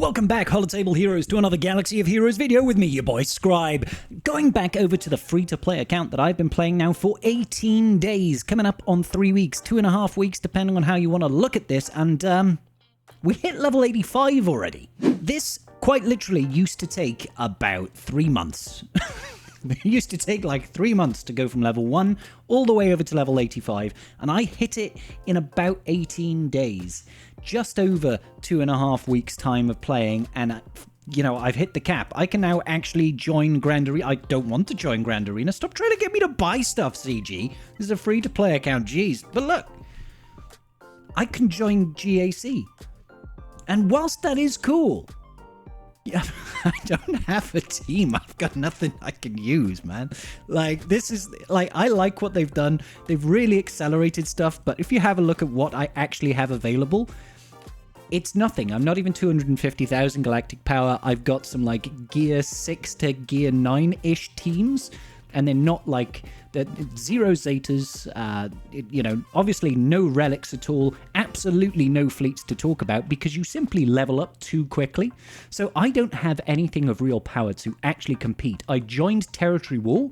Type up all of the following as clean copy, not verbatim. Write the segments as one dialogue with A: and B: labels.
A: Welcome back, Holotable Heroes, to another Galaxy of Heroes video with me, your boy Scribe. Going back over to the free-to-play account that I've been playing now for 18 days, coming up on 3 weeks, 2.5 weeks, depending on how you want to look at this, and we hit level 85 already. This, quite literally, used to take about 3 months. It used to take like 3 months to go from level 1 all the way over to level 85, and I hit it in about 18 days. Just over 2.5 weeks time of playing, and you know, I've hit the cap. I can now actually join Grand Arena. I don't want to join Grand Arena. Stop trying to get me to buy stuff, CG. This is a free-to-play account, jeez. But look, I can join GAC. And whilst that is cool, yeah, I don't have a team. I've got nothing I can use, man. Like, this is, like, I like what they've done. They've really accelerated stuff, but if you have a look at what I actually have available, it's nothing. I'm not even 250,000 galactic power. I've got some, like, gear 6 to gear 9-ish teams, and they're not, like, the zero Zetas, you know, obviously no relics at all, absolutely no fleets to talk about because you simply level up too quickly. So I don't have anything of real power to actually compete. I joined Territory War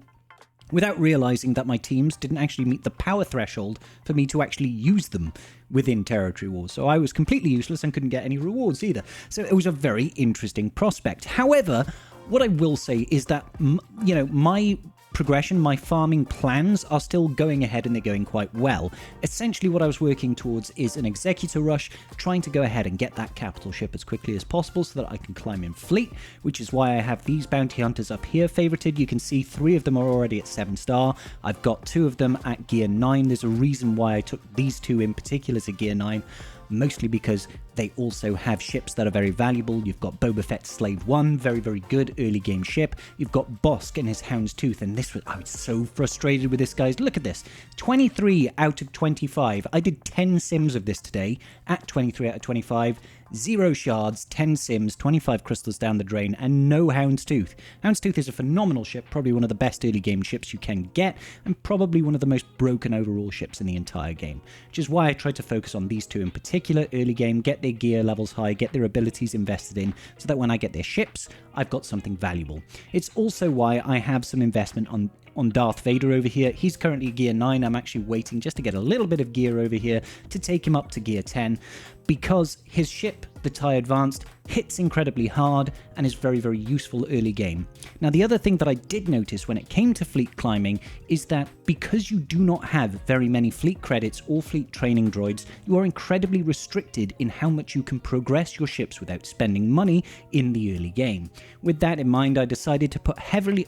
A: without realizing that my teams didn't actually meet the power threshold for me to actually use them within Territory War. So I was completely useless and couldn't get any rewards either. So it was a very interesting prospect. However, what I will say is that, you know, my progression, my farming plans are still going ahead and they're going quite well. Essentially what I was working towards is an executor rush, trying to go ahead and get that capital ship as quickly as possible so that I can climb in fleet, which is why I have these bounty hunters up here favorited. You can see 3 of them are already at 7-star. I've got 2 of them at gear 9. There's a reason why I took these 2 in particular to gear 9. Mostly because they also have ships that are very valuable. You've got Boba Fett's Slave 1, very, very good early game ship. You've got Bosk and his Houndstooth, and this was, I was so frustrated with this, guys. Look at this, 23 out of 25. I did 10 sims of this today at 23 out of 25. 0 shards, 10 sims, 25 crystals down the drain, and no Houndstooth. Houndstooth is a phenomenal ship, probably one of the best early game ships you can get, and probably one of the most broken overall ships in the entire game, which is why I tried to focus on these 2 in particular early game, get their gear levels high, get their abilities invested in, so that when I get their ships, I've got something valuable. It's also why I have some investment on Darth Vader over here. He's currently gear 9. I'm actually waiting just to get a little bit of gear over here to take him up to gear 10, because his ship, the TIE Advanced, hits incredibly hard and is very, very useful early game. Now, the other thing that I did notice when it came to fleet climbing is that because you do not have very many fleet credits or fleet training droids, you are incredibly restricted in how much you can progress your ships without spending money in the early game. With that in mind, I decided to put heavy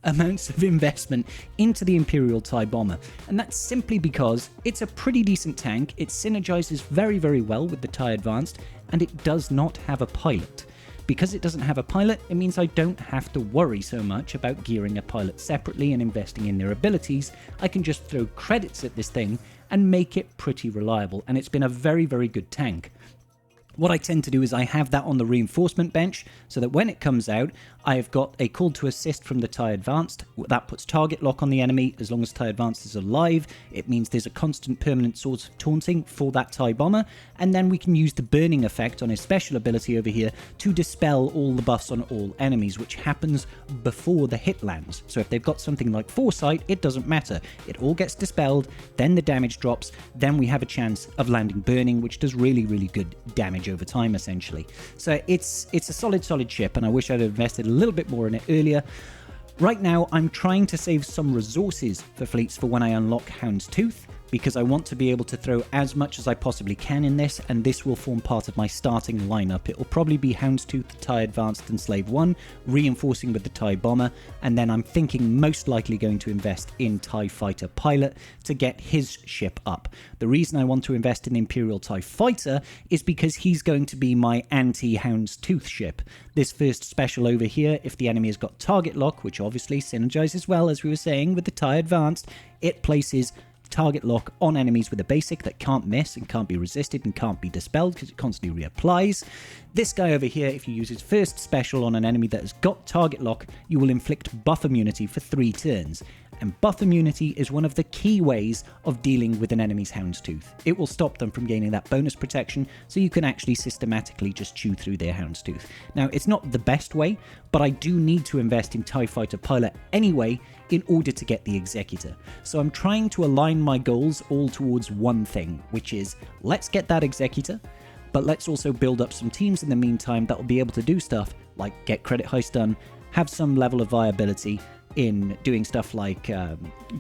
A: amounts of investment into the Imperial TIE Bomber, and that's simply because it's a pretty decent tank. It synergizes very, very well with the TIE Advanced, and it does not have a pilot. Because it doesn't have a pilot, it means I don't have to worry so much about gearing a pilot separately and investing in their abilities. I can just throw credits at this thing and make it pretty reliable, and it's been a very, very good tank. What I tend to do is I have that on the reinforcement bench so that when it comes out, I've got a call to assist from the TIE Advanced. That puts target lock on the enemy. As long as TIE Advanced is alive, it means there's a constant permanent source of taunting for that TIE Bomber, and then we can use the burning effect on his special ability over here to dispel all the buffs on all enemies, which happens before the hit lands. So if they've got something like Foresight, it doesn't matter. It all gets dispelled, then the damage drops, then we have a chance of landing burning, which does really, really good damage over time, essentially. So it's a solid ship, and I wish I'd invested a little bit more in it earlier. Right now, I'm trying to save some resources for fleets for when I unlock Houndstooth, because I want to be able to throw as much as I possibly can in this, and this will form part of my starting lineup. It will probably be Houndstooth, TIE Advanced, and Slave 1, reinforcing with the TIE Bomber, and then I'm thinking most likely going to invest in TIE Fighter Pilot to get his ship up. The reason I want to invest in the Imperial TIE Fighter is because he's going to be my anti-Houndstooth ship. This first special over here, if the enemy has got target lock, which obviously synergizes well, as we were saying, with the TIE Advanced, it places target lock on enemies with a basic that can't miss and can't be resisted and can't be dispelled because it constantly reapplies. This guy over here, if you use his first special on an enemy that has got target lock, you will inflict buff immunity for 3 turns. and buff immunity is one of the key ways of dealing with an enemy's Houndstooth. It will stop them from gaining that bonus protection, so you can actually systematically just chew through their Houndstooth. Now, it's not the best way, but I do need to invest in TIE Fighter Pilot anyway in order to get the Executor. So I'm trying to align my goals all towards one thing, which is let's get that Executor, but let's also build up some teams in the meantime that will be able to do stuff like get credit heist done, have some level of viability in doing stuff like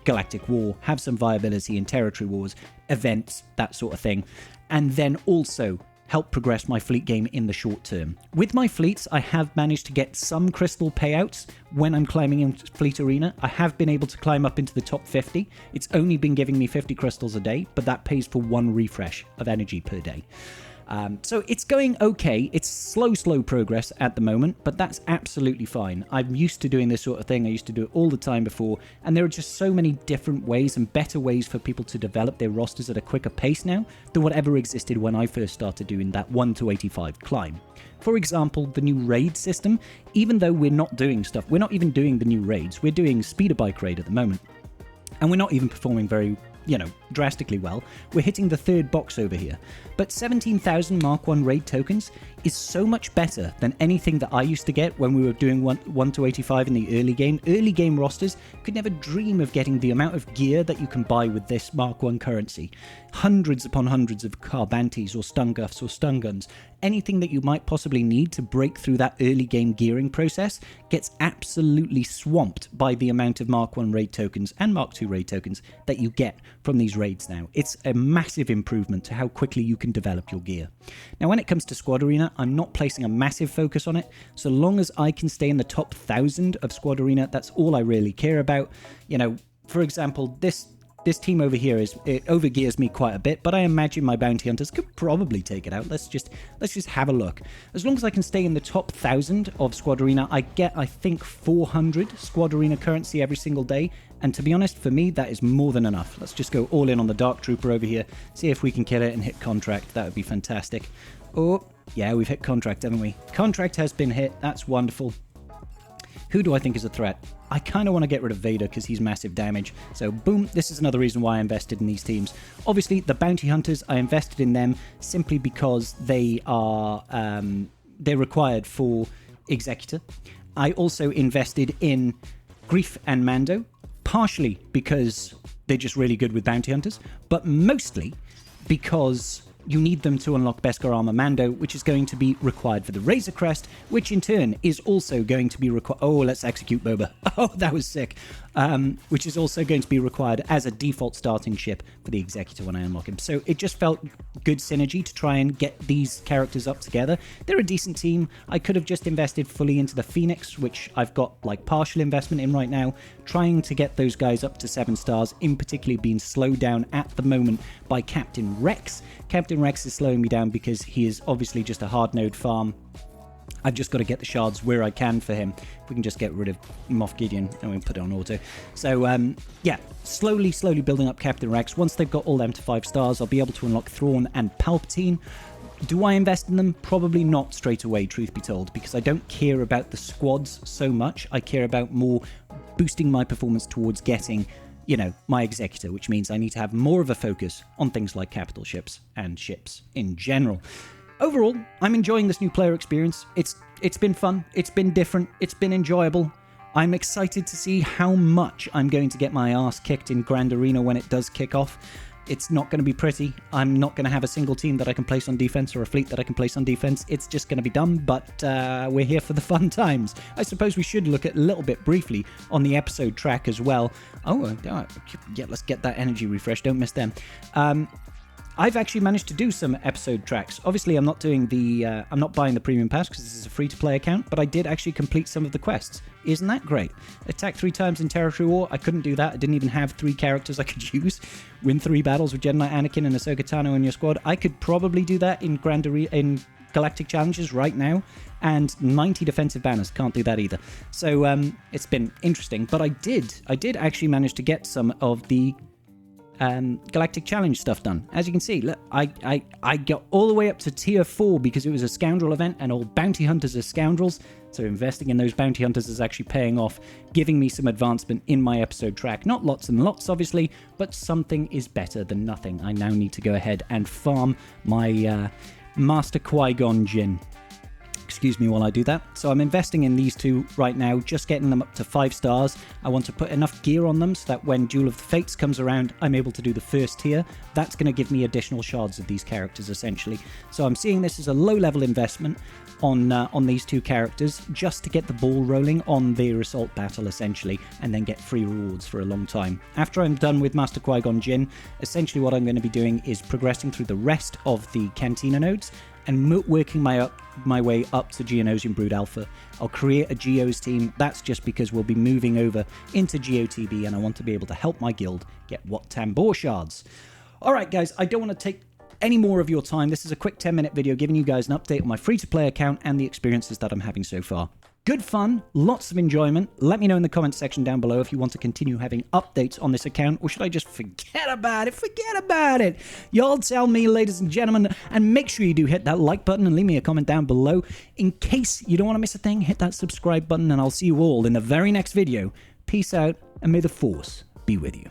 A: Galactic War, have some viability in Territory Wars, events, that sort of thing, and then also help progress my fleet game in the short term. With my fleets, I have managed to get some crystal payouts when I'm climbing in Fleet Arena. I have been able to climb up into the top 50. It's only been giving me 50 crystals a day, but that pays for one refresh of energy per day. So it's going okay. It's slow progress at the moment, but that's absolutely fine. I'm used to doing this sort of thing. I used to do it all the time before, and there are just so many different ways and better ways for people to develop their rosters at a quicker pace now than whatever existed when I first started doing that 1 to 85 climb. For example, the new raid system, even though we're not doing stuff, we're not even doing the new raids, we're doing speeder bike raid at the moment, and we're not even performing very drastically well. We're hitting the third box over here. But 17,000 Mark 1 raid tokens is so much better than anything that I used to get when we were doing 1 to 85 in the early game. Early game rosters could never dream of getting the amount of gear that you can buy with this Mark 1 currency. Hundreds upon hundreds of Carbantis or stun guffs or stun guns. Anything that you might possibly need to break through that early game gearing process gets absolutely swamped by the amount of Mark 1 raid tokens and Mark 2 raid tokens that you get from these raids now. It's a massive improvement to how quickly you can develop your gear. Now, when it comes to Squad Arena, I'm not placing a massive focus on it. So long as I can stay in the top 1,000 of Squad Arena, that's all I really care about. For example, this team over here it overgears me quite a bit, but I imagine my bounty hunters could probably take it out. Let's just have a look. As long as I can stay in the top 1,000 of Squad Arena, I get, I think, 400 Squad Arena currency every single day. And to be honest, for me, that is more than enough. Let's just go all in on the Dark Trooper over here, see if we can kill it and hit contract. That would be fantastic. Oh, yeah, we've hit contract, haven't we? Contract has been hit. That's wonderful. Who do I think is a threat? I kind of want to get rid of Vader because he's massive damage. So boom, this is another reason why I invested in these teams. Obviously, the bounty hunters, I invested in them simply because they are they're required for Executor. I also invested in Grief and Mando, partially because they're just really good with bounty hunters, but mostly because you need them to unlock Beskar Armor Mando, which is going to be required for the Razor Crest, which in turn is also going to be required... Oh, let's execute Boba. Oh, that was sick. Which is also going to be required as a default starting ship for the Executor when I unlock him. So it just felt good synergy to try and get these characters up together. They're a decent team. I could have just invested fully into the Phoenix, which I've got like partial investment in right now, trying to get those guys up to 7 stars, in particular being slowed down at the moment by Captain Rex. Captain Rex is slowing me down because he is obviously just a hard node farm. I've just got to get the shards where I can for him. If we can just get rid of Moff Gideon and we can put it on auto. So, yeah, slowly building up Captain Rex. Once they've got all them to 5 stars, I'll be able to unlock Thrawn and Palpatine. Do I invest in them? Probably not straight away, truth be told, because I don't care about the squads so much. I care about more boosting my performance towards getting, my Executor, which means I need to have more of a focus on things like capital ships and ships in general. Overall, I'm enjoying this new player experience. It's been fun, it's been different, it's been enjoyable. I'm excited to see how much I'm going to get my ass kicked in Grand Arena when it does kick off. It's not going to be pretty. I'm not going to have a single team that I can place on defense or a fleet that I can place on defense. It's just going to be dumb, but we're here for the fun times. I suppose we should look at a little bit briefly on the episode track as well. Oh, yeah, let's get that energy refresh. Don't miss them. I've actually managed to do some episode tracks. Obviously, I'm not doing I'm not buying the premium pass because this is a free-to-play account, but I did actually complete some of the quests. Isn't that great? Attack 3 times in Territory War. I couldn't do that. I didn't even have 3 characters I could use. Win 3 battles with Jedi Knight Anakin and Ahsoka Tano in your squad. I could probably do that in in Galactic Challenges right now, and 90 defensive banners. Can't do that either. So it's been interesting, but I did actually manage to get some of the Galactic Challenge stuff done. As you can see, look, I got all the way up to tier 4 because it was a scoundrel event and all bounty hunters are scoundrels. So investing in those bounty hunters is actually paying off, giving me some advancement in my episode track. Not lots and lots, obviously, but something is better than nothing. I now need to go ahead and farm my Master Qui-Gon Jinn. Excuse me while I do that. So I'm investing in these two right now, just getting them up to 5 stars. I want to put enough gear on them so that when Duel of the Fates comes around, I'm able to do the first tier. That's going to give me additional shards of these characters, essentially. So I'm seeing this as a low-level investment on these two characters, just to get the ball rolling on their assault battle, essentially, and then get free rewards for a long time. After I'm done with Master Qui-Gon Jinn, essentially what I'm going to be doing is progressing through the rest of the Cantina nodes, and working my way up to Geonosian Brood Alpha. I'll create a Geos team. That's just because we'll be moving over into GOTB, and I want to be able to help my guild get Wat Tambor shards. Alright guys, I don't want to take any more of your time. This is a quick 10-minute video giving you guys an update on my free-to-play account and the experiences that I'm having so far. Good fun, lots of enjoyment. Let me know in the comments section down below if you want to continue having updates on this account, or should I just forget about it? Forget about it! Y'all tell me, ladies and gentlemen, and make sure you do hit that like button and leave me a comment down below. In case you don't want to miss a thing, hit that subscribe button, and I'll see you all in the very next video. Peace out, and may the Force be with you.